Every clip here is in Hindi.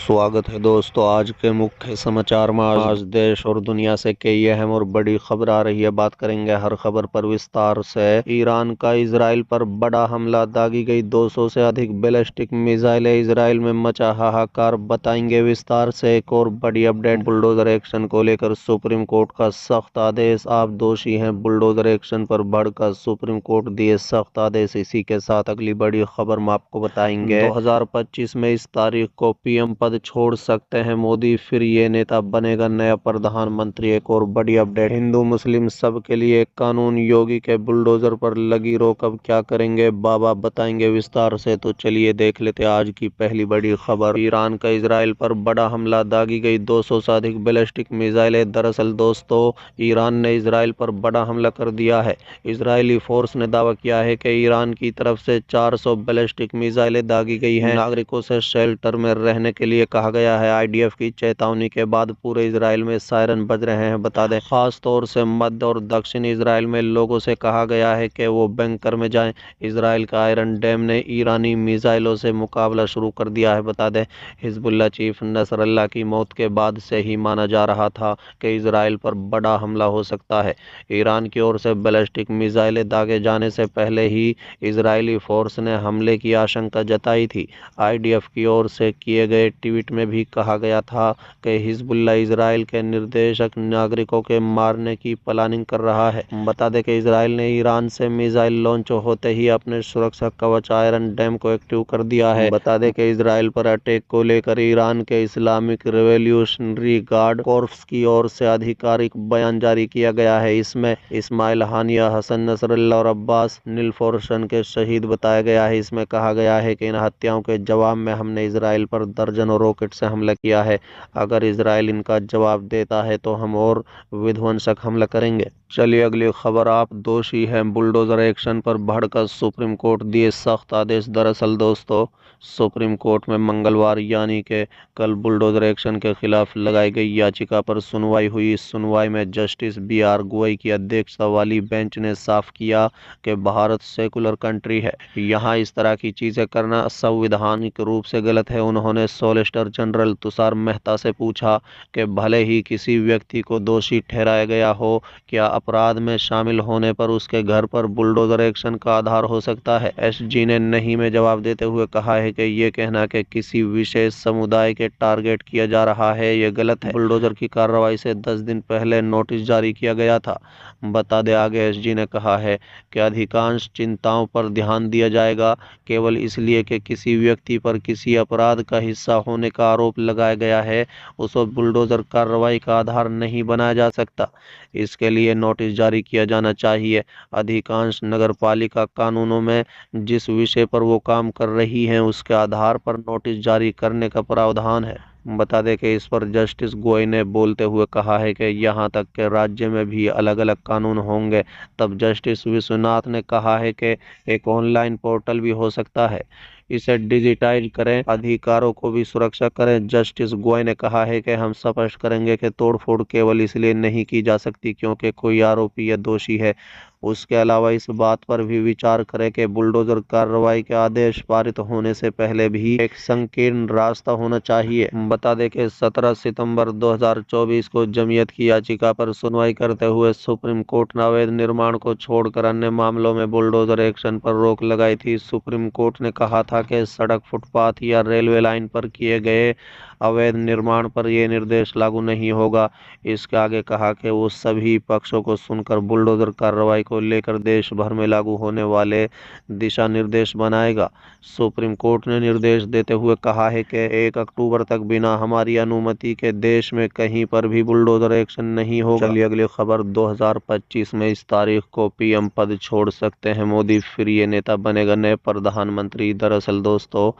स्वागत है दोस्तों। आज के मुख्य समाचार में आज देश और दुनिया से कई अहम और बड़ी खबर आ रही है। बात करेंगे हर खबर पर विस्तार से। ईरान का इजराइल पर बड़ा हमला, दागी गई 200 से अधिक बैलिस्टिक मिसाइलें, इजराइल में मचा हाहाकार, बताएंगे विस्तार से। एक और बड़ी अपडेट, बुलडोजर एक्शन को लेकर सुप्रीम कोर्ट का सख्त आदेश। आप दोषी हैं, बुलडोजर एक्शन पर भड़का सुप्रीम कोर्ट दिए सख्त आदेश। इसी के साथ अगली बड़ी खबर में आपको बताएंगे 2025 में इस तारीख को पीएम पद छोड़ सकते हैं मोदी, फिर ये नेता बनेगा नया प्रधानमंत्री। एक और बड़ी अपडेट, हिंदू मुस्लिम सब के लिए एक कानून, योगी के बुलडोजर पर लगी रोक, अब क्या करेंगे बाबा, बताएंगे विस्तार से। तो चलिए देख लेते आज की पहली बड़ी खबर। ईरान का इजराइल पर बड़ा हमला, दागी गई 200 से अधिक बैलिस्टिक मिसाइलें। दरअसल दोस्तों, ईरान ने इजराइल पर बड़ा हमला कर दिया है। इजरायली फोर्स ने दावा किया है कि ईरान की तरफ से 400 बैलिस्टिक मिसाइलें दागी गई हैं। नागरिकों से शेल्टर में रहने के लिए कहा गया है। आईडीएफ की चेतावनी के बाद पूरे इजराइल में सायरन बज रहे हैं। बता दें, खास तौर से मध्य और दक्षिण इजराइल में लोगों से कहा गया है कि वो बैंकर में जाएं। इजराइल का आयरन डैम ने ईरानी मिसाइलों से मुकाबला शुरू कर दिया है। बता दें, हिजबुल्लाह चीफ नसरल्लाह की मौत के बाद से ही माना जा रहा था कि इजराइल पर बड़ा हमला हो सकता है। ईरान की ओर से बैलिस्टिक मिसाइलें दागे जाने से पहले ही इजरायली फोर्स ने हमले की आशंका जताई थी। आईडीएफ की ओर से किए गए ट्वीट में भी कहा गया था कि हिजबुल्लाह इजराइल के निर्देशक नागरिकों के मारने की प्लानिंग कर रहा है। बता दें कि इजराइल ने ईरान से मिसाइल लॉन्च होते ही अपने सुरक्षा कवच आयरन डैम को एक्टिव कर दिया है। बता दें कि इजराइल पर अटैक को लेकर ईरान के इस्लामिक रिवॉल्यूशनरी गार्ड कॉर्प्स की ओर से आधिकारिक बयान जारी किया गया है। इसमें इस्माइल हानिया, हसन नसरल्लाह और अब्बास निलफोरशन के शहीद बताया गया है। इसमें कहा गया है कि इन हत्याओं के जवाब में हमने इजराइल पर दर्जनों रॉकेट से हमला किया है। अगर इजराइल इनका जवाब देता है तो हम और विध्वंसक हमला करेंगे। चलिए अगली खबर, आप दोषी हैं, बुलडोजर एक्शन पर भड़का सुप्रीम कोर्ट दिए सख्त आदेश। दरअसल दोस्तों, सुप्रीम कोर्ट में मंगलवार यानी कि कल बुलडोजर एक्शन के खिलाफ लगाई गई याचिका पर सुनवाई हुई। इस सुनवाई में जस्टिस बी.आर. गवई की अध्यक्षता वाली बेंच ने साफ किया कि भारत सेकुलर कंट्री है, यहाँ इस तरह की चीजें करना संवैधानिक रूप से गलत है। उन्होंने सॉलिसिटर जनरल तुषार मेहता से पूछा कि भले ही किसी व्यक्ति को दोषी ठहराया गया हो, क्या अपराध में शामिल होने पर उसके घर पर बुलडोजर एक्शन का आधार हो सकता है। एसजी ने नहीं में जवाब देते हुए कहा है कि ये कहना कि किसी विशेष समुदाय के टारगेट किया जा रहा है, ये गलत है। बुलडोजर की कार्रवाई से 10 दिन पहले नोटिस जारी किया गया था। बता दें, आगे एसजी ने कहा है कि अधिकांश चिंताओं पर ध्यान दिया जाएगा, केवल इसलिए कि किसी व्यक्ति पर किसी अपराध का हिस्सा होने का आरोप लगाया गया है, उसको बुलडोजर कार्रवाई का आधार नहीं बनाया जा सकता। इसके लिए नोटिस जारी किया जाना चाहिए। अधिकांश नगरपालिका कानूनों में जिस विषय पर वो काम कर रही हैं उसके आधार पर नोटिस जारी करने का प्रावधान है। बता दें कि इस पर जस्टिस गोयल ने बोलते हुए कहा है कि यहाँ तक के राज्य में भी अलग अलग कानून होंगे। तब जस्टिस विश्वनाथ ने कहा है कि एक ऑनलाइन पोर्टल भी हो सकता है, इसे डिजिटाइज करें, अधिकारों को भी सुरक्षा करें। जस्टिस गोयल ने कहा है कि हम स्पष्ट करेंगे कि तोड़फोड़ केवल इसलिए नहीं की जा सकती क्योंकि कोई आरोपी या दोषी है। उसके अलावा इस बात पर भी विचार करें कि बुलडोजर कार्रवाई के आदेश पारित होने से पहले भी एक संकीर्ण रास्ता होना चाहिए। बता दें कि 17 सितंबर 2024 को जमीयत की याचिका पर सुनवाई करते हुए सुप्रीम कोर्ट ने अवैध निर्माण को छोड़कर अन्य मामलों में बुलडोजर एक्शन पर रोक लगाई थी। सुप्रीम कोर्ट ने कहा था कि सड़क, फुटपाथ या रेलवे लाइन पर किए गए अवैध निर्माण पर यह निर्देश लागू नहीं होगा। इसके आगे कहा कि वो सभी पक्षों को सुनकर बुलडोजर कार्रवाई को लेकर देश भर में लागू होने वाले दिशा निर्देश बनाएगा। सुप्रीम कोर्ट ने निर्देश देते हुए कहा है कि 1 अक्टूबर तक बिना हमारी अनुमति के देश में कहीं पर भी बुलडोजर एक्शन नहीं होगा। चलिए अगली खबर, 2025 में इस तारीख को पीएम पद छोड़ सकते हैं मोदी, फिर ये नेता बनेगा नए प्रधानमंत्री। दरअसल दोस्तों,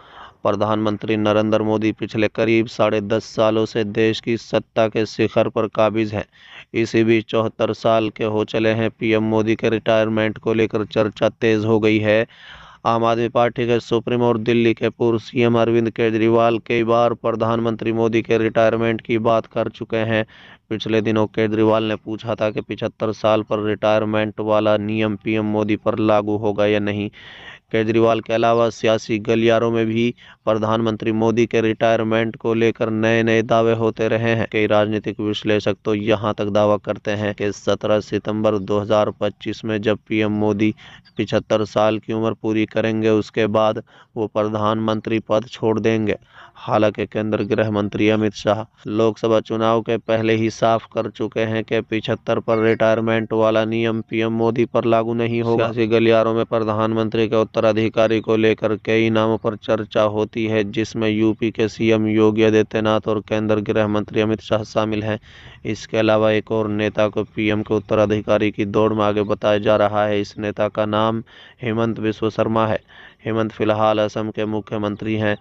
प्रधानमंत्री नरेंद्र मोदी पिछले करीब 10.5 सालों से देश की सत्ता के शिखर पर काबिज हैं। इसी बीच 74 साल के हो चले हैं पीएम मोदी के रिटायरमेंट को लेकर चर्चा तेज हो गई है। आम आदमी पार्टी के सुप्रीमो और दिल्ली के पूर्व सीएम अरविंद केजरीवाल कई बार प्रधानमंत्री मोदी के रिटायरमेंट की बात कर चुके हैं। पिछले दिनों केजरीवाल ने पूछा था कि 75 साल पर रिटायरमेंट वाला नियम पीएम मोदी पर लागू होगा या नहीं। केजरीवाल के अलावा सियासी गलियारों में भी प्रधानमंत्री मोदी के रिटायरमेंट को लेकर नए नए दावे होते रहे हैं। कई राजनीतिक विश्लेषक तो यहां तक दावा करते हैं कि 17 सितंबर 2025 में जब पीएम मोदी 75 साल की उम्र पूरी करेंगे, उसके बाद वो प्रधानमंत्री पद छोड़ देंगे। हालांकि केंद्र गृह मंत्री अमित शाह लोकसभा चुनाव के पहले ही साफ कर चुके हैं कि 75 पर रिटायरमेंट वाला नियम पीएम मोदी पर लागू नहीं होगा। सियासी गलियारों में प्रधानमंत्री के उत्तराधिकारी को लेकर कई नामों पर चर्चा होती है, जिसमें यूपी के सीएम योगी आदित्यनाथ और केंद्र गृह मंत्री अमित शाह शामिल हैं। इसके अलावा एक और नेता को पीएम के उत्तराधिकारी की दौड़ में आगे बताया जा रहा है। इस नेता का नाम हेमंत बिस्वा शर्मा है। हेमंत फिलहाल असम के मुख्यमंत्री हैं।